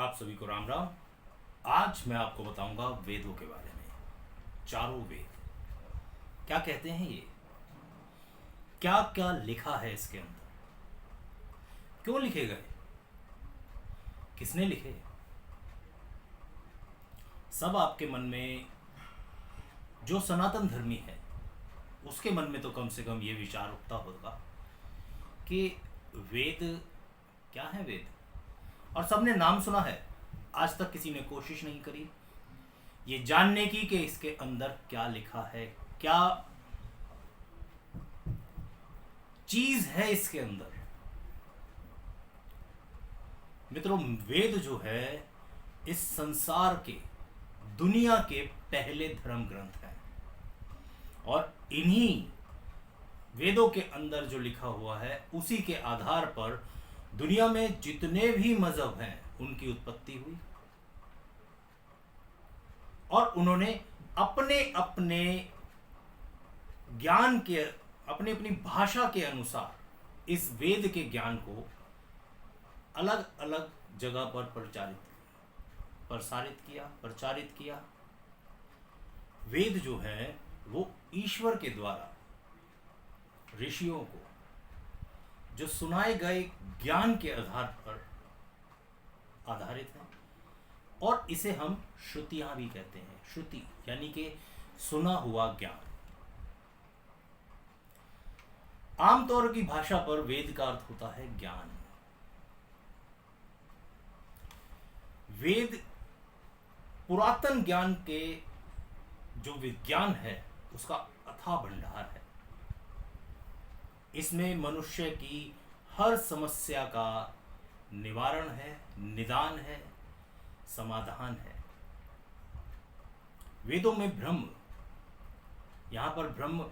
आप सभी को राम राम। आज मैं आपको बताऊंगा वेदों के बारे में। चारों वेद क्या कहते हैं, ये क्या क्या लिखा है इसके अंदर, क्यों लिखे गए, किसने लिखे, सब आपके मन में, जो सनातन धर्मी है उसके मन में तो कम से कम ये विचार उठता होगा कि वेद क्या है। वेद और सबने नाम सुना है, आज तक किसी ने कोशिश नहीं करी ये जानने की कि इसके अंदर क्या लिखा है, क्या चीज है इसके अंदर। मित्रों, वेद जो है इस संसार के, दुनिया के पहले धर्म ग्रंथ हैं और इन्हीं वेदों के अंदर जो लिखा हुआ है उसी के आधार पर दुनिया में जितने भी मजहब हैं उनकी उत्पत्ति हुई और उन्होंने अपने अपने ज्ञान के, अपनी अपनी भाषा के अनुसार इस वेद के ज्ञान को अलग अलग जगह पर प्रचारित किया। वेद जो है वो ईश्वर के द्वारा ऋषियों को जो सुनाए गए ज्ञान के आधार पर आधारित है और इसे हम श्रुतियां भी कहते हैं। श्रुति यानी कि सुना हुआ ज्ञान। आमतौर की भाषा पर वेद का अर्थ होता है ज्ञान। वेद पुरातन ज्ञान के जो विज्ञान है उसका अथाह भंडार है। इसमें मनुष्य की हर समस्या का निवारण है, निदान है, समाधान है। वेदों में ब्रह्म, यहां पर ब्रह्म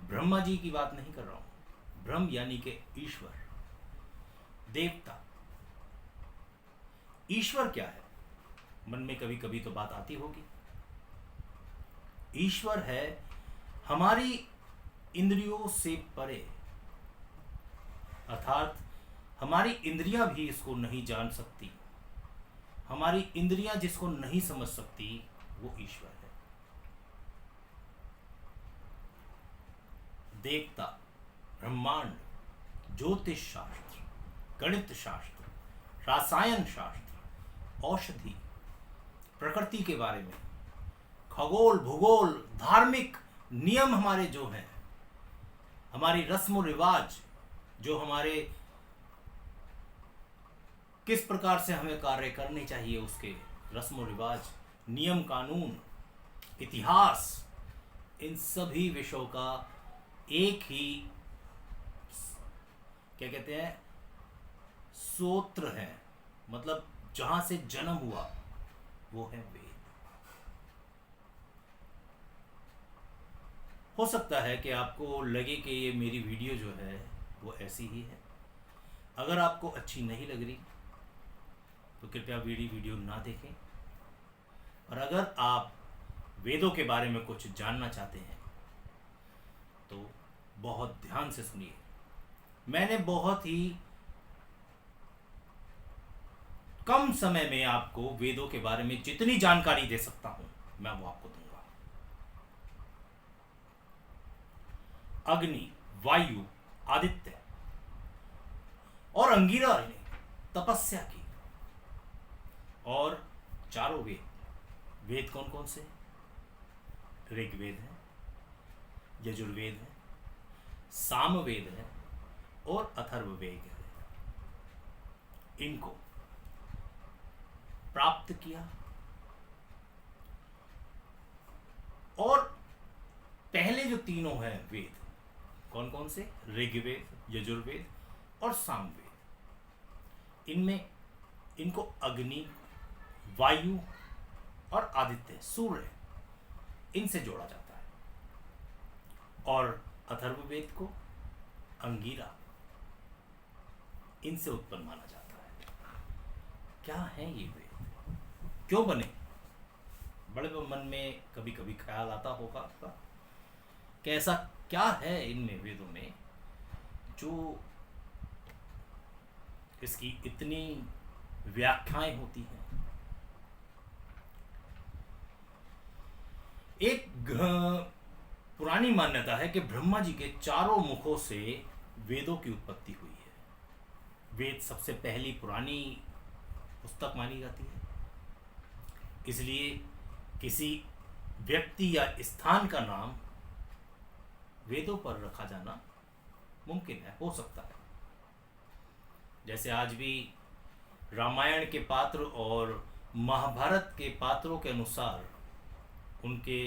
ब्रह्मा जी की बात नहीं कर रहा हूं। ब्रह्म यानी कि ईश्वर, देवता। ईश्वर क्या है, मन में कभी कभी तो बात आती होगी। ईश्वर है हमारी इंद्रियों से परे, अर्थात हमारी इंद्रियां भी इसको नहीं जान सकती, हमारी इंद्रियां जिसको नहीं समझ सकती वो ईश्वर है। देवता, ब्रह्मांड, ज्योतिष शास्त्र, गणित शास्त्र, रसायन शास्त्र, औषधि, प्रकृति के बारे में, खगोल, भूगोल, धार्मिक नियम हमारे जो हैं, हमारी रस्म रिवाज, जो हमारे किस प्रकार से हमें कार्य करने चाहिए, उसके रस्म रिवाज, नियम कानून, इतिहास, इन सभी विषयों का एक ही क्या कहते हैं सूत्र है। मतलब जहां से जन्म हुआ वो है वेद। हो सकता है कि आपको लगे कि ये मेरी वीडियो जो है वो ऐसी ही है। अगर आपको अच्छी नहीं लग रही तो कृपया वीडियो ना देखें। और अगर आप वेदों के बारे में कुछ जानना चाहते हैं तो बहुत ध्यान से सुनिए। मैंने बहुत ही कम समय में आपको वेदों के बारे में जितनी जानकारी दे सकता हूं मैं वो आपको दूंगा। अग्नि, वायु, आदित्य और अंगिरा ने तपस्या की। और चारों वेद, वेद कौन कौन से? ऋग्वेद है, यजुर्वेद है, सामवेद है और अथर्ववेद है। इनको प्राप्त किया और पहले जो तीनों हैं वेद, कौन कौन से? ऋग्वेद, यजुर्वेद और सामवेद। इनमें इनको अग्नि, वायु और आदित्य, सूर्य, इनसे जोड़ा जाता है। और अथर्ववेद को अंगिरा, इनसे उत्पन्न माना जाता है। क्या है ये वेद, क्यों बने? बड़े मन में कभी कभी ख्याल आता होगा आपका कि ऐसा क्या है इनमें, वेदों में, जो इसकी इतनी व्याख्याएं होती हैं, एक पुरानी मान्यता है कि ब्रह्मा जी के चारों मुखों से वेदों की उत्पत्ति हुई है। वेद सबसे पहली पुरानी पुस्तक मानी जाती है, इसलिए किसी व्यक्ति या स्थान का नाम वेदों पर रखा जाना मुमकिन है, हो सकता है। जैसे आज भी रामायण के पात्र और महाभारत के पात्रों के अनुसार उनके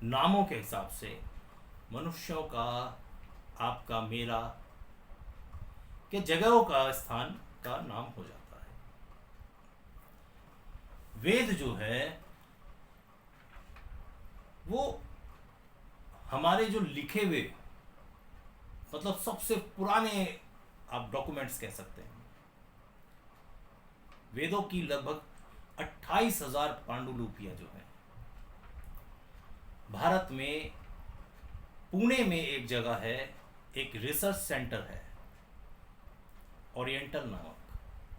नामों के हिसाब से मनुष्यों का, आपका, मेरा के जगहों का, स्थान का नाम हो जाता है। वेद जो है वो हमारे जो लिखे हुए, मतलब सबसे पुराने आप डॉक्यूमेंट्स कह सकते हैं। वेदों की लगभग 28,000 पांडुलिपियां जो है भारत में, पुणे में एक जगह है, एक रिसर्च सेंटर है ओरिएंटल नामक,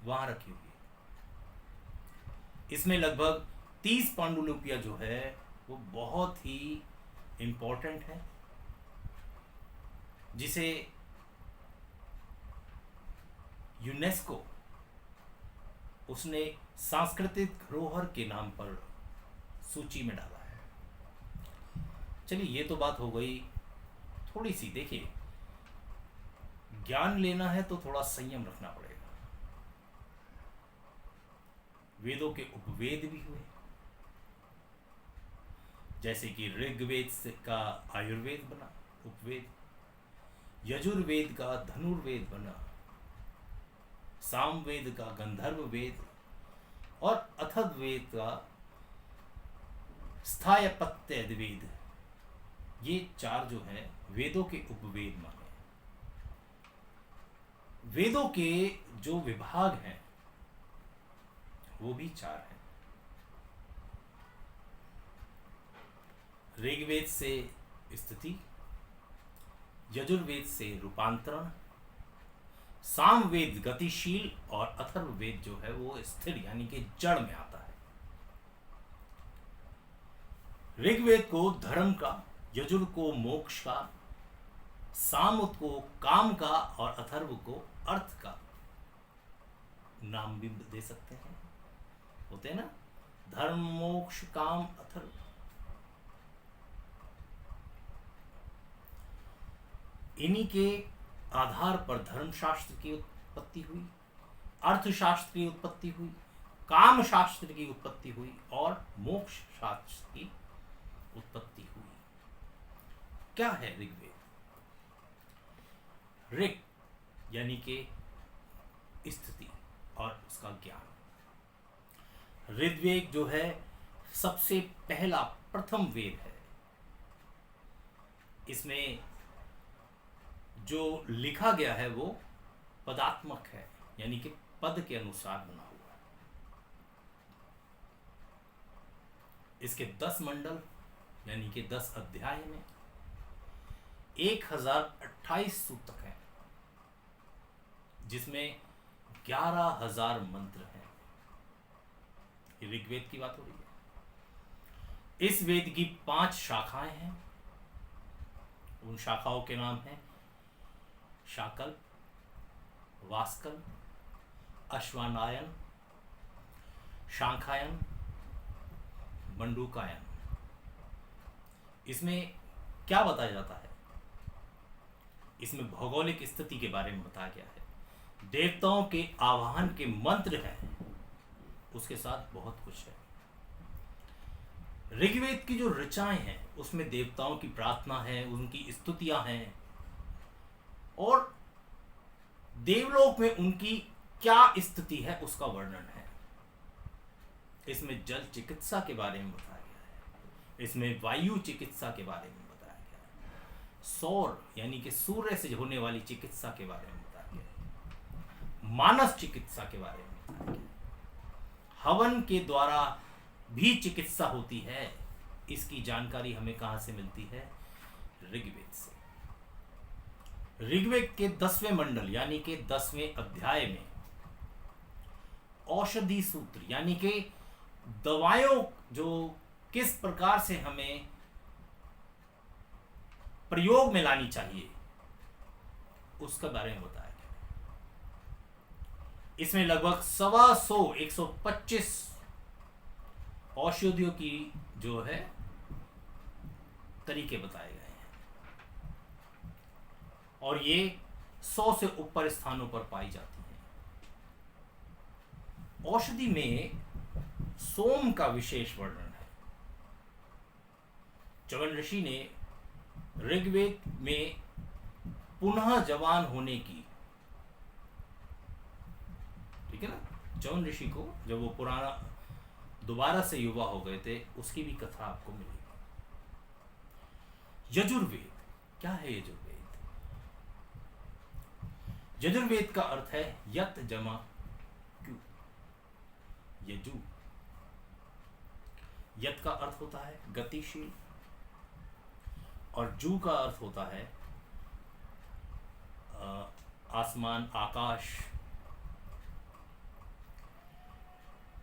वहां रखी हुई है। इसमें लगभग 30 पांडुलिपियां जो है वो बहुत ही इंपॉर्टेंट है, जिसे यूनेस्को उसने सांस्कृतिक धरोहर के नाम पर सूची में डाला है। चलिए, ये तो बात हो गई थोड़ी सी। देखिए, ज्ञान लेना है तो थोड़ा संयम रखना पड़ेगा। वेदों के उपवेद भी हुए, जैसे कि ऋग्वेद का आयुर्वेद बना उपवेद, यजुर्वेद का धनुर्वेद बना, सामवेद का गंधर्व वेद और अथर्ववेद का स्थायपत्य वेद, ये 4 जो है वेदों के उपवेद माने। वेदों के जो विभाग हैं वो भी 4 हैं। ऋग्वेद से स्थिति, यजुर्वेद से रूपांतरण, सामवेद गतिशील और अथर्ववेद जो है वो स्थिर यानी कि जड़ में आता है। ऋग्वेद को धर्म का, यजुर को मोक्ष का, साम को काम का और अथर्व को अर्थ का नाम भी दे सकते हैं। होते हैं ना, धर्म, मोक्ष, काम, अथर्व। इन्हीं के आधार पर धर्मशास्त्र की उत्पत्ति हुई, अर्थशास्त्र की उत्पत्ति हुई, काम शास्त्र की उत्पत्ति हुई और मोक्ष शास्त्र की उत्पत्ति हुई। क्या है ऋग्वेद? ऋग यानी कि स्थिति और उसका ज्ञान। ऋग्वेद जो है सबसे पहला प्रथम वेद है। इसमें जो लिखा गया है वो पदात्मक है, यानी कि पद के अनुसार बना हुआ है। इसके 10 मंडल यानी कि 10 अध्याय में 1028 सूतक हैं, जिसमें 11,000 मंत्र हैं। ये ऋग्वेद की बात हो रही है। इस वेद की 5 शाखाएं हैं। उन शाखाओं के नाम हैं शाकल, वास्कल, अश्वानायन, शांखायन, मंडूकायन। इसमें क्या बताया जाता है? इसमें भौगोलिक स्थिति के बारे में बताया गया है, देवताओं के आवाहन के मंत्र हैं, उसके साथ बहुत कुछ है। ऋग्वेद की जो ऋचाएं हैं उसमें देवताओं की प्रार्थना है, उनकी स्तुतियां हैं और देवलोक में उनकी क्या स्थिति है उसका वर्णन है। इसमें जल चिकित्सा के बारे में बताया गया है, इसमें वायु चिकित्सा के बारे में बताया गया है, सौर यानी कि सूर्य से होने वाली चिकित्सा के बारे में बताया गया है, मानस चिकित्सा के बारे में बताया गया है, हवन के द्वारा भी चिकित्सा होती है। इसकी जानकारी हमें कहां से मिलती है? ऋग्वेद से। ऋग्वेद के 10वें मंडल यानी कि 10वें अध्याय में औषधि सूत्र यानी कि दवाइयों जो किस प्रकार से हमें प्रयोग में लानी चाहिए, उसके बारे में बताया गया। इसमें लगभग 125 औषधियों की जो है तरीके बताए गए हैं, और ये 100 से ऊपर स्थानों पर पाई जाती हैं। औषधि में सोम का विशेष वर्णन है। च्यवन ऋषि ने ऋग्वेद में पुनः जवान होने की, ठीक है ना, च्यवन ऋषि को जब वो पुराना दोबारा से युवा हो गए थे, उसकी भी कथा आपको मिलेगी। यजुर्वेद क्या है? यजुर्वेद का अर्थ है यत जमा क्यू, यजु। यत का अर्थ होता है गतिशील, और जू का अर्थ होता है आसमान, आकाश।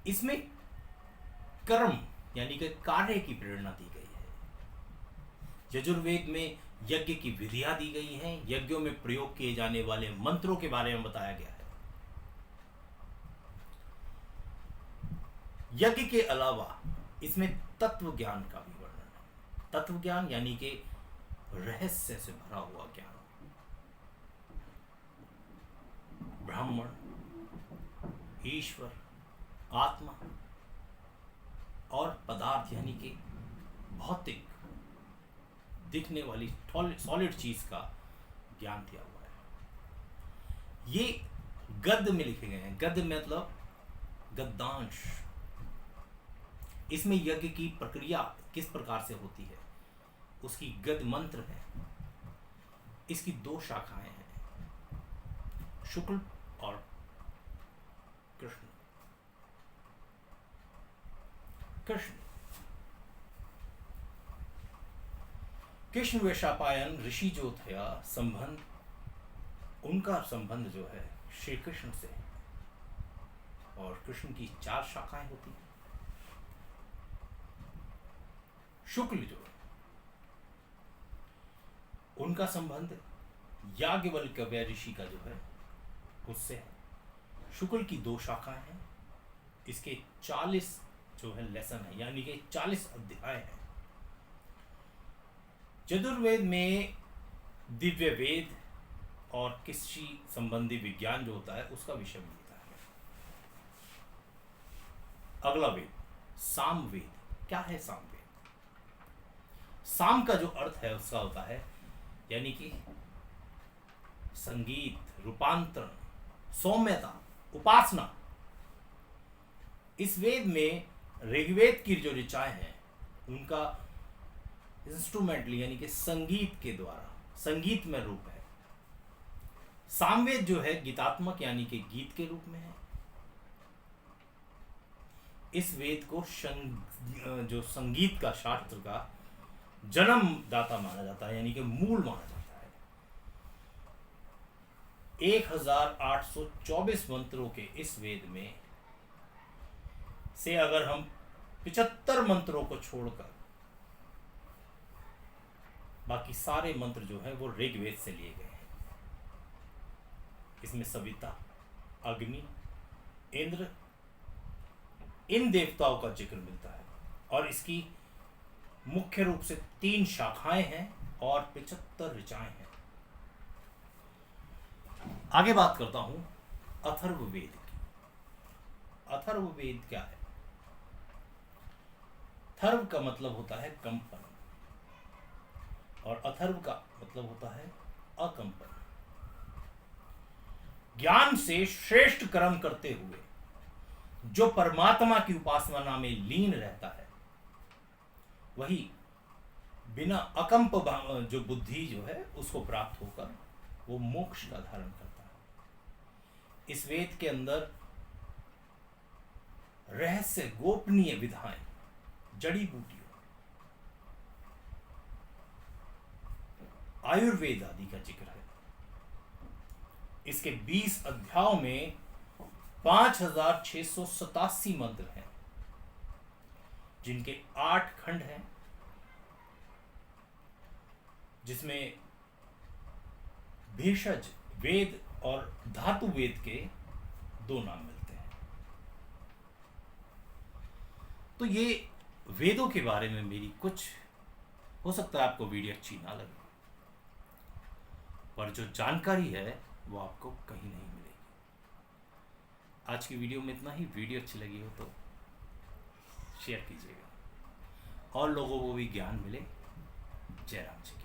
इसमें कर्म यानी कि कार्य की प्रेरणा दी गई है। यजुर्वेद में यज्ञ की विधियां दी गई हैं, यज्ञों में प्रयोग किए जाने वाले मंत्रों के बारे में बताया गया है। यज्ञ के अलावा इसमें तत्व ज्ञान का भी वर्णन है। तत्व ज्ञान यानी कि रहस्य से भरा हुआ ज्ञान, ब्राह्मण, ईश्वर, आत्मा और पदार्थ यानी कि भौतिक दिखने वाली सॉलिड चीज का ज्ञान दिया हुआ है। ये गद्य में लिखे गए हैं। गद्य मतलब गद्यांश। इसमें यज्ञ की प्रक्रिया किस प्रकार से होती है, उसकी गद्य मंत्र है। इसकी 2 शाखाएं हैं, शुक्ल और कृष्ण। कृष्ण वैशंपायन ऋषि जो था, उनका संबंध जो है श्री कृष्ण से है, और कृष्ण की 4 शाखाएं होती हैं। शुक्ल जो है, उनका संबंध याज्ञवल्क्य ऋषि का जो है उससे है। शुक्ल की 2 शाखाएं हैं। इसके 40 जो है लेसन है, यानी कि 40 अध्याय हैं। यजुर्वेद में दिव्य वेद और कृषि संबंधी विज्ञान जो होता है उसका विषय मिलता है। अगला वेद सामवेद। क्या है सामवेद? साम का जो अर्थ है उसका होता है यानी कि संगीत, रूपांतरण, सौम्यता, उपासना। इस वेद में ऋग्वेद की जो ऋचाएं हैं उनका इंस्ट्रूमेंटली यानी कि संगीत के द्वारा संगीत में रूप है। सामवेद जो है गीतात्मक यानी कि गीत के रूप में है। इस वेद को जो संगीत का शास्त्र का जन्मदाता माना जाता है, यानी कि मूल माना जाता है। 1824 मंत्रों के इस वेद में से अगर हम 75 मंत्रों को छोड़कर बाकी सारे मंत्र जो है वो ऋग्वेद से लिए गए हैं। इसमें सविता, अग्नि, इंद्र, इन देवताओं का जिक्र मिलता है, और इसकी मुख्य रूप से 3 शाखाएं हैं और 75 ऋचाएं हैं। आगे बात करता हूं अथर्ववेद की। अथर्ववेद क्या है? थर्व का मतलब होता है कंपन, और अथर्व का मतलब होता है अकंपन। ज्ञान से श्रेष्ठ कर्म करते हुए जो परमात्मा की उपासना में लीन रहता है, वही बिना अकंप जो बुद्धि जो है उसको प्राप्त होकर वो मोक्ष का धारण करता है। इस वेद के अंदर रहस्य, गोपनीय विधाएं, जड़ी बूटियों, आयुर्वेद आदि का जिक्र है। इसके 20 अध्यायों में 5687 मंत्र हैं, जिनके 8 खंड हैं। जिसमें भेषज वेद और धातु वेद के दो नाम मिलते हैं। तो ये वेदों के बारे में मेरी कुछ, हो सकता है आपको वीडियो अच्छी ना लगे, पर जो जानकारी है वो आपको कहीं नहीं मिलेगी। आज की वीडियो में इतना ही। वीडियो अच्छी लगी हो तो शेयर कीजिएगा और लोगों को भी ज्ञान मिले। जय राम जी की।